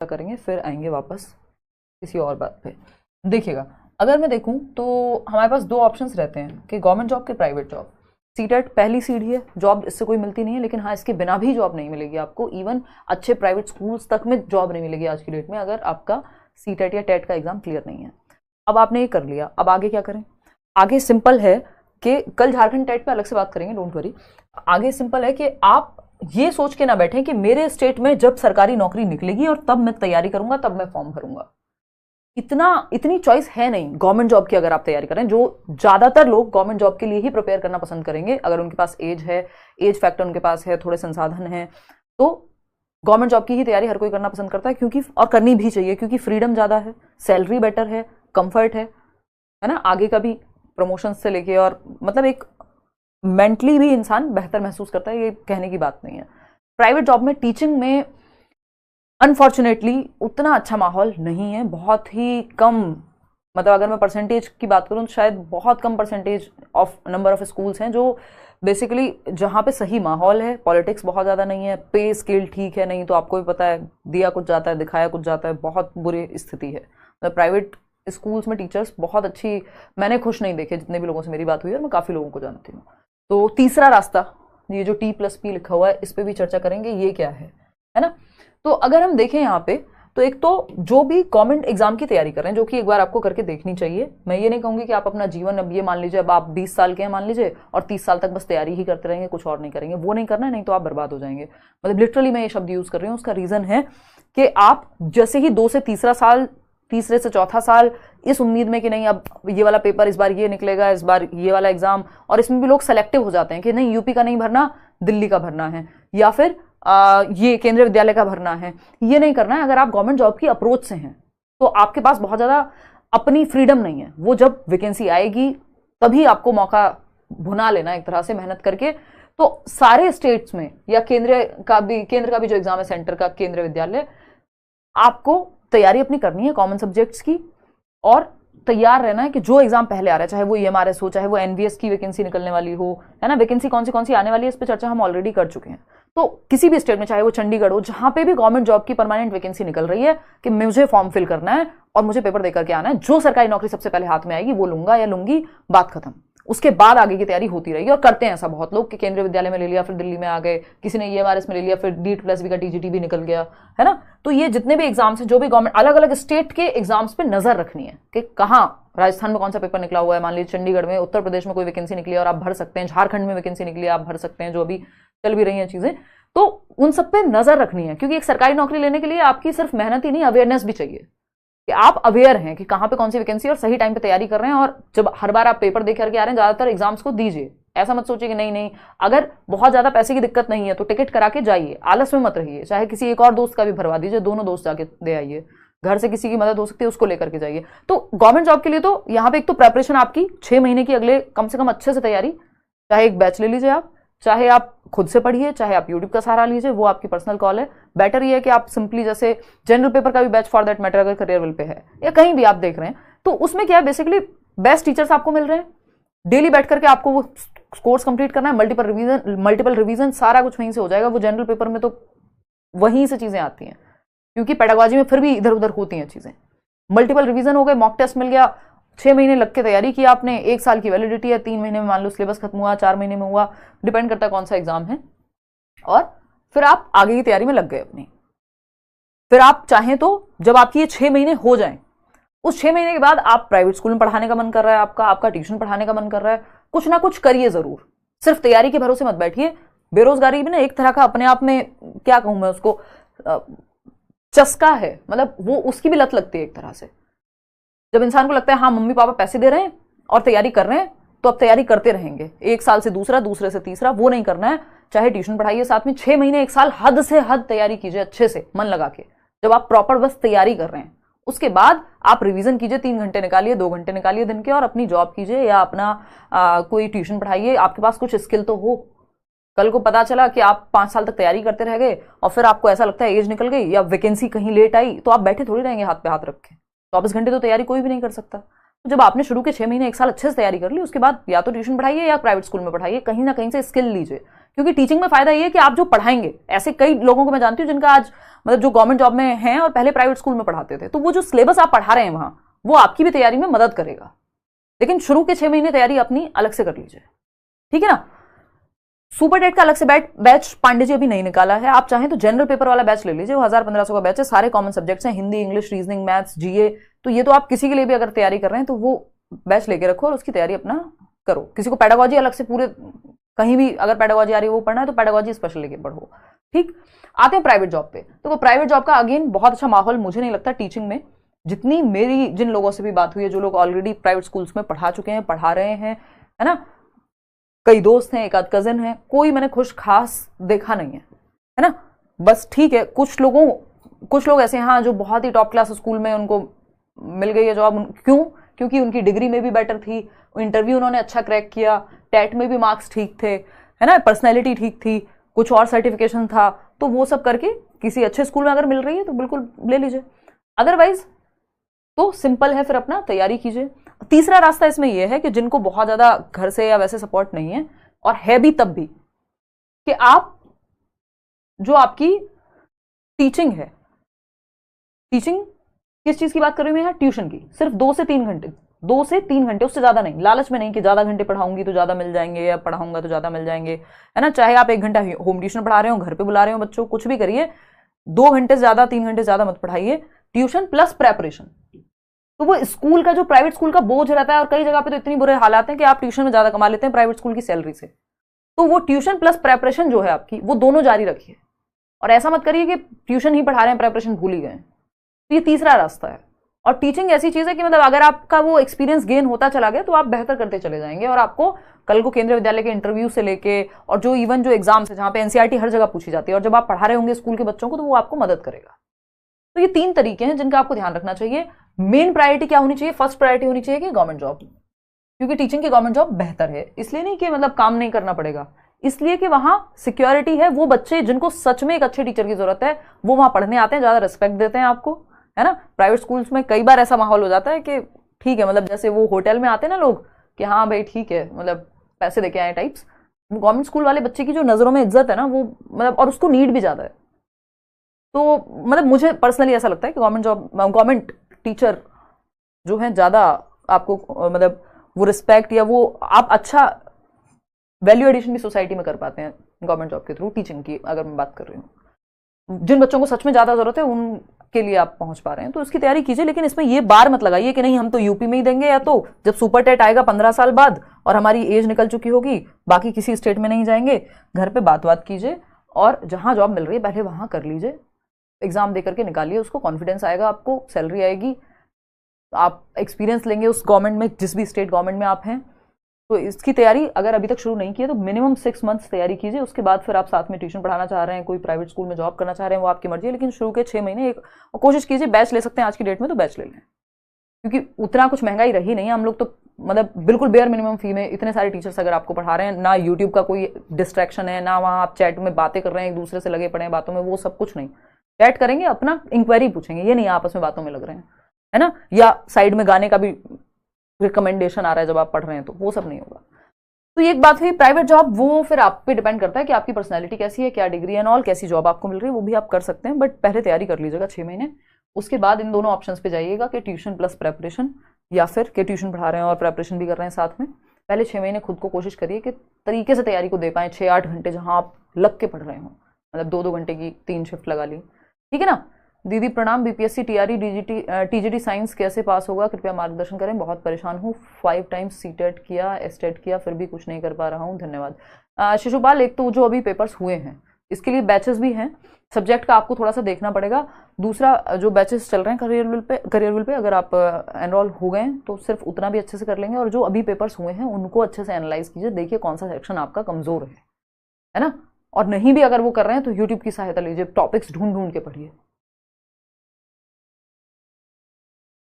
करेंगे, फिर आएंगे वापस किसी और बात पे। देखिएगा, अगर मैं देखूं तो हमारे पास दो ऑप्शंस रहते हैं कि गवर्नमेंट जॉब के प्राइवेट जॉब। सीटेट पहली सीढ़ी है, जॉब इससे कोई मिलती नहीं है, लेकिन हाँ इसके बिना भी जॉब नहीं मिलेगी आपको। इवन अच्छे प्राइवेट स्कूल्स तक में जॉब नहीं मिलेगी आज की डेट में अगर आपका सीटेट या टेट का एग्जाम क्लियर नहीं है। अब आपने ये कर लिया, अब आगे क्या करें? आगे सिंपल है कि कल झारखंड टेट पे अलग से बात करेंगे, डोंट वरी। आगे सिंपल है कि आप ये सोच के ना बैठें कि मेरे स्टेट में जब सरकारी नौकरी निकलेगी और तब मैं तैयारी करूंगा, तब मैं फॉर्म भरूंगा। इतनी चॉइस है नहीं गवर्नमेंट जॉब की। अगर आप तैयारी करें, जो ज्यादातर लोग गवर्नमेंट जॉब के लिए ही प्रिपेयर करना पसंद करेंगे अगर उनके पास एज है, एज फैक्टर उनके पास है, थोड़े संसाधन हैं, तो गवर्नमेंट जॉब की ही तैयारी हर कोई करना पसंद करता है, क्योंकि और करनी भी चाहिए, क्योंकि फ्रीडम ज्यादा है, सैलरी बेटर है, कंफर्ट है ना, आगे का भी प्रमोशन से लेके, और मतलब एक मेंटली भी इंसान बेहतर महसूस करता है, ये कहने की बात नहीं है। प्राइवेट जॉब में टीचिंग में अनफॉर्चुनेटली उतना अच्छा माहौल नहीं है, बहुत ही कम, मतलब अगर मैं परसेंटेज की बात करूं तो शायद बहुत कम percentage of number of schools हैं जो बेसिकली जहां पे सही माहौल है। पॉलिटिक्स बहुत ज़्यादा नहीं है, पे स्केल ठीक है, नहीं तो आपको भी पता है दिया कुछ जाता है दिखाया कुछ जाता है, बहुत बुरी स्थिति है। मतलब प्राइवेट स्कूल्स में टीचर्स बहुत अच्छी मैंने खुश नहीं देखे जितने भी लोगों से मेरी बात हुई, और मैं काफ़ी लोगों को जानती हूँ। तो तीसरा रास्ता, ये जो T+P लिखा हुआ है, इस पर भी चर्चा करेंगे, ये क्या है ना। तो अगर हम देखें यहाँ पे, तो एक तो जो भी गवर्नमेंट एग्जाम की तैयारी कर रहे हैं, जो कि एक बार आपको करके देखनी चाहिए। मैं ये नहीं कहूंगी कि आप अपना जीवन, अब ये मान लीजिए अब आप 20 साल के हैं मान लीजिए, और 30 साल तक बस तैयारी ही करते रहेंगे, कुछ और नहीं करेंगे, वो नहीं करना है, नहीं तो आप बर्बाद हो जाएंगे। मतलब लिटरली मैं ये शब्द यूज कर रही हूँ, उसका रीजन है कि आप जैसे ही 2 से तीसरा साल, तीसरे से चौथा साल इस उम्मीद में कि नहीं अब ये वाला पेपर इस बार ये निकलेगा, इस बार ये वाला एग्जाम, और इसमें भी लोग सेलेक्टिव हो जाते हैं कि नहीं यूपी का नहीं भरना, दिल्ली का भरना है, या फिर ये केंद्रीय विद्यालय का भरना है। ये नहीं करना है। अगर आप गवर्नमेंट जॉब की अप्रोच से हैं तो आपके पास बहुत ज्यादा अपनी फ्रीडम नहीं है, वो जब वैकेंसी आएगी तभी आपको मौका भुना लेना एक तरह से मेहनत करके। तो सारे स्टेट्स में या केंद्र का भी जो एग्जाम है सेंटर का, केंद्रीय विद्यालय, आपको तैयारी अपनी करनी है कॉमन सब्जेक्ट्स की, और तैयार रहना है कि जो एग्जाम पहले आ रहा है, चाहे वो EMRS हो, चाहे वो NVS की वैकेंसी निकलने वाली हो, है ना। वैकेंसी कौन सी आने वाली है इस पर चर्चा हम ऑलरेडी कर चुके हैं। तो किसी भी स्टेट में, चाहे वो चंडीगढ़ हो, जहां पे भी गवर्नमेंट जॉब की परमानेंट वैकेंसी निकल रही है कि मुझे फॉर्म फिल करना है और मुझे पेपर देकर के आना है, जो सरकारी नौकरी सबसे पहले हाथ में आएगी वो लूंगा या लूंगी, बात खत्म। उसके बाद आगे की तैयारी होती रहेगी, और करते हैं ऐसा बहुत लोग कि केंद्रीय विद्यालय में ले लिया, फिर दिल्ली में आ गए, किसी ने EMRS में ले लिया, फिर D+B का TGT भी निकल गया, है ना। तो ये जितने भी एग्जाम्स हैं, जो भी गवर्नमेंट, अलग अलग स्टेट के एग्जाम्स पे नजर रखनी है कि कहाँ राजस्थान में कौन सा पेपर निकला हुआ है, मान लीजिए चंडीगढ़ में, उत्तर प्रदेश में कोई वैकेंसी निकली और आप भर सकते हैं, झारखंड में वैकेंसी निकली आप भर सकते हैं, जो अभी चल भी रही हैं चीजें, तो उन सब पे नजर रखनी है। क्योंकि एक सरकारी नौकरी लेने के लिए आपकी सिर्फ मेहनत ही नहीं, अवेयरनेस भी चाहिए कि आप अवेयर हैं कि कहां पे कौन सी वैकेंसी, और सही टाइम पे तैयारी कर रहे हैं। और जब हर बार आप पेपर दे करके आ रहे हैं, ज्यादातर एग्जाम्स को दीजिए, ऐसा मत सोचिए कि नहीं, अगर बहुत ज्यादा पैसे की दिक्कत नहीं है तो टिकट करा के जाइए, आलस में मत रहिए, चाहे किसी एक और दोस्त का भी भरवा दीजिए, दोनों दोस्त जाके दे आइए, घर से किसी की मदद हो सकती है उसको लेकर के जाइए। तो गवर्नमेंट जॉब के लिए तो यहाँ पे एक तो प्रेपरेशन आपकी 6 महीने की, अगले कम से कम अच्छे से तैयारी, चाहे एक बैच ले लीजिए आप, चाहे आप खुद से पढ़िए, चाहे आप यूट्यूब का सहारा लीजिए, वो आपकी पर्सनल कॉल है। बेटर ये है कि आप सिंपली जैसे जनरल पेपर का भी बैच फॉर दैट मैटर अगर करियरविल पे है या कहीं भी आप देख रहे हैं, तो उसमें क्या है, बेसिकली बेस्ट टीचर्स आपको मिल रहे हैं, डेली बैठ करके आपको वो कोर्स कंप्लीट करना है, मल्टीपल रिवीजन सारा कुछ वहीं से हो जाएगा। वो जनरल पेपर में तो वहीं से चीजें आती हैं, क्योंकि पेडागोजी में फिर भी इधर उधर होती हैं चीजें। मल्टीपल रिवीजन हो गए, मॉक टेस्ट मिल गया, 6 महीने लग के तैयारी की आपने, 1 साल की वैलिडिटी है, 3 महीने में मान लो सिलेबस खत्म हुआ, 4 महीने में हुआ, डिपेंड करता है कौन सा एग्जाम है, और फिर आप आगे की तैयारी में लग गए अपनी। फिर आप चाहें तो जब आपकी ये 6 महीने हो जाएं, उस 6 महीने के बाद आप प्राइवेट स्कूल में पढ़ाने का मन कर रहा है, आपका ट्यूशन पढ़ाने का मन कर रहा है, कुछ ना कुछ करिए जरूर, सिर्फ तैयारी के भरोसे मत बैठिए। बेरोजगारी भी ना एक तरह का अपने आप में, क्या कहूं मैं उसको, चस्का है, मतलब वो उसकी भी लत लगती है एक तरह से। जब इंसान को लगता है हाँ मम्मी पापा पैसे दे रहे हैं और तैयारी कर रहे हैं, तो अब तैयारी करते रहेंगे, 1 साल से दूसरा, दूसरे से तीसरा, वो नहीं करना है। चाहे ट्यूशन पढ़ाइए साथ में, 6 महीने 1 साल हद से हद तैयारी कीजिए अच्छे से मन लगा के। जब आप प्रॉपर बस तैयारी कर रहे हैं, उसके बाद आप रिवीजन कीजिए, 3 घंटे निकालिए, 2 घंटे निकालिए दिन के, और अपनी जॉब कीजिए या अपना कोई ट्यूशन पढ़ाइए। आपके पास कुछ स्किल तो हो। कल को पता चला कि आप 5 साल तक तैयारी करते रह गए और फिर आपको ऐसा लगता है एज निकल गई या वैकेंसी कहीं लेट आई, तो आप बैठे थोड़ी रहेंगे हाथ पे हाथ रख के। 24 घंटे तो तैयारी कोई भी नहीं कर सकता। तो जब आपने शुरू के 6 महीने 1 साल अच्छे से तैयारी कर ली, उसके बाद या तो ट्यूशन पढ़ाइए या प्राइवेट स्कूल में पढ़ाइए, कहीं ना कहीं से स्किल लीजिए। क्योंकि टीचिंग में फायदा ये है कि आप जो पढ़ाएंगे, ऐसे कई लोगों को मैं जानती हूँ जिनका आज मतलब जो गवर्नमेंट जॉब में हैं और पहले प्राइवेट स्कूल में पढ़ाते थे, तो वो जो सिलेबस आप पढ़ा रहे हैं वहां, वो आपकी भी तैयारी में मदद करेगा। लेकिन शुरू के 6 महीने तैयारी अपनी अलग से कर लीजिए, ठीक है ना। सुपर टेट का अलग से बैच पांडे जी अभी नहीं निकाला है, आप चाहें तो जनरल पेपर वाला बैच ले लीजिए, वो 1000-1500 का बैच है, सारे कॉमन सब्जेक्ट्स हैं, हिंदी, इंग्लिश, रीजनिंग, मैथ्स, जीए। तो ये तो आप किसी के लिए भी अगर तैयारी कर रहे हैं तो वो बैच लेके रखो और उसकी तैयारी अपना करो। किसी को पेडागोजी अलग से पूरे कहीं भी अगर पेडागोजी आ रही है वो पढ़ना है तो पेडागोजी स्पेशल लेके पढ़ो, ठीक। आते हैं प्राइवेट जॉब पे, तो प्राइवेट जॉब का अगेन बहुत अच्छा माहौल मुझे नहीं लगता टीचिंग में। जितनी मेरी जिन लोगों से भी बात हुई है, जो लोग ऑलरेडी प्राइवेट स्कूल्स में पढ़ा चुके हैं, पढ़ा रहे हैं, है ना, कई दोस्त हैं, एक आध कजन है, कोई मैंने खुश खास देखा नहीं है ना। बस ठीक है, कुछ लोग ऐसे हैं हाँ जो बहुत ही टॉप क्लास स्कूल में उनको मिल गई है जॉब। क्यों? क्योंकि उनकी डिग्री में भी बेटर थी, इंटरव्यू उन्होंने अच्छा क्रैक किया, टेट में भी मार्क्स ठीक थे, है ना, पर्सनैलिटी ठीक थी, कुछ और सर्टिफिकेशन था, तो वो सब करके किसी अच्छे स्कूल में अगर मिल रही है तो बिल्कुल ले लीजिए। अदरवाइज तो सिंपल है, फिर अपना तैयारी कीजिए। तीसरा रास्ता इसमें यह है कि जिनको बहुत ज्यादा घर से या वैसे सपोर्ट नहीं है, और है भी तब भी, कि आप जो आपकी टीचिंग है, टीचिंग किस चीज की बात कर रही हूं मैं यहाँ, ट्यूशन की, सिर्फ 2 से 3 घंटे, उससे ज्यादा नहीं। लालच में नहीं कि ज्यादा घंटे पढ़ाऊंगी तो ज्यादा मिल जाएंगे या पढ़ाऊंगा तो ज्यादा मिल जाएंगे, है ना। चाहे आप 1 घंटा होम ट्यूशन पढ़ा रहे हो, घर पे बुला रहे हो बच्चों, कुछ भी करिए, 2 घंटे से ज्यादा 3 घंटे से ज्यादा मत पढ़ाइए। ट्यूशन प्लस प्रेपरेशन, तो वो स्कूल का जो प्राइवेट स्कूल का बोझ रहता है, और कई जगह पे तो इतनी बुरे हालात हैं कि आप ट्यूशन में ज्यादा कमा लेते हैं प्राइवेट स्कूल की सैलरी से, तो वो ट्यूशन प्लस प्रेपरेशन जो है आपकी, वो दोनों जारी रखिए। और ऐसा मत करिए कि ट्यूशन ही पढ़ा रहे हैं, प्रेपरेशन भूल ही गए। तो ये तीसरा रास्ता है। और टीचिंग ऐसी चीज है कि मतलब अगर आपका वो एक्सपीरियंस गेन होता चला गया तो आप बेहतर करते चले जाएंगे, और आपको कल को केंद्रीय विद्यालय के इंटरव्यू से लेके और जो इवन जो एग्जाम्स है जहां पे एनसीईआरटी हर जगह पूछी जाती है, और जब आप पढ़ा रहे होंगे स्कूल के बच्चों को तो वो आपको मदद करेगा। तो ये 3 तरीके हैं जिनका आपको ध्यान रखना चाहिए। मेन प्रायोरिटी क्या होनी चाहिए? फर्स्ट प्रायोरिटी होनी चाहिए कि गवर्नमेंट जॉब, क्योंकि टीचिंग की गवर्नमेंट जॉब बेहतर है। इसलिए नहीं कि मतलब काम नहीं करना पड़ेगा, इसलिए कि वहां सिक्योरिटी है। वो बच्चे जिनको सच में एक अच्छे टीचर की जरूरत है वो वहां पढ़ने आते हैं, ज्यादा रिस्पेक्ट देते हैं आपको, है ना। प्राइवेट स्कूल्स में कई बार ऐसा माहौल हो जाता है कि ठीक है, मतलब जैसे वो होटल में आते हैं ना लोग कि हाँ भाई ठीक है, मतलब पैसे देके आए टाइप्स। गवर्नमेंट स्कूल वाले बच्चे की जो नजरों में इज्जत है ना, वो मतलब, और उसको नीड भी ज्यादा है। तो मतलब मुझे पर्सनली ऐसा लगता है कि गवर्नमेंट टीचर जो है ज्यादा आपको मतलब वो रिस्पेक्ट या वो आप अच्छा वैल्यू एडिशन भी सोसाइटी में कर पाते हैं गवर्नमेंट जॉब के थ्रू। टीचिंग की अगर मैं बात कर रही हूँ, जिन बच्चों को सच में ज्यादा जरूरत है उनके लिए आप पहुंच पा रहे हैं, तो उसकी तैयारी कीजिए। लेकिन इसमें ये बार मत लगाइए कि नहीं हम तो यूपी में ही देंगे, या तो जब सुपर टेट आएगा 15 साल बाद और हमारी एज निकल चुकी होगी, बाकी किसी स्टेट में नहीं जाएंगे। घर पे बात कीजिए और जहां जॉब मिल रही है पहले वहां कर लीजिए, एग्जाम दे करके निकालिए उसको, कॉन्फिडेंस आएगा आपको, सैलरी आएगी, आप एक्सपीरियंस लेंगे उस गवर्नमेंट में, जिस भी स्टेट गवर्नमेंट में आप हैं। तो इसकी तैयारी अगर अभी तक शुरू नहीं की है तो मिनिमम 6 मंथ्स तैयारी कीजिए। उसके बाद फिर आप साथ में ट्यूशन पढ़ाना चाह रहे हैं, कोई प्राइवेट स्कूल में जॉब करना चाह रहे हैं, वो आपकी मर्जी है। लेकिन शुरू के 6 महीने एक कोशिश कीजिए, बैच ले सकते हैं आज की डेट में तो बैच ले लें, क्योंकि उतना कुछ महंगाई रही नहीं। हम लोग तो मतलब बिल्कुल बेयर मिनिमम फी में इतने सारे टीचर्स अगर आपको पढ़ा रहे हैं, ना यूट्यूब का कोई डिस्ट्रैक्शन है, ना वहाँ आप चैट में बातें कर रहे हैं, एक दूसरे से लगे पड़े हैं बातों में, वो सब कुछ नहीं। चैट करेंगे, अपना इंक्वायरी पूछेंगे, ये नहीं आपस में बातों में लग रहे हैं, है ना, या साइड में गाने का भी रिकमेंडेशन आ रहा है जब आप पढ़ रहे हैं, तो वो सब नहीं होगा। तो ये एक बात हुई प्राइवेट जॉब, वो फिर आप पे डिपेंड करता है कि आपकी पर्सनैलिटी कैसी है, क्या डिग्री एंड ऑल, कैसी जॉब आपको मिल रही है, वो भी आप कर सकते हैं। बट पहले तैयारी कर लीजिएगा 6 महीने, उसके बाद इन दोनों ऑप्शंस पे जाइएगा कि ट्यूशन प्लस प्रेपरेशन, या फिर कि ट्यूशन पढ़ा रहे हैं और प्रेपरेशन भी कर रहे हैं साथ में। पहले 6 महीने खुद को कोशिश करिए कि तरीके से तैयारी को दे पाएं, 6-8 घंटे जहां आप लग के पढ़ रहे हो, मतलब 2-2 घंटे की 3 शिफ्ट लगा ली, ठीक है ना। दीदी प्रणाम, बीपीएससी टीआरई टीजीटी साइंस कैसे पास होगा, कृपया मार्गदर्शन करें, बहुत परेशान हूँ, 5 टाइम्स सीटेट किया, एसटेट किया, फिर भी कुछ नहीं कर पा रहा हूँ, धन्यवाद। शिशुपाल, एक तो जो अभी पेपर्स हुए हैं इसके लिए बैचेस भी हैं, सब्जेक्ट का आपको थोड़ा सा देखना पड़ेगा। दूसरा जो बैचेस चल रहे हैं करियरविल पे अगर आप एनरोल हो गए तो सिर्फ उतना भी अच्छे से कर लेंगे, और जो अभी पेपर्स हुए हैं उनको अच्छे से एनालाइज कीजिए, देखिए कौन सा सेक्शन आपका कमजोर है ना। और नहीं भी अगर वो कर रहे हैं तो यूट्यूब की सहायता लीजिए, टॉपिक्स ढूंढ के पढ़िए,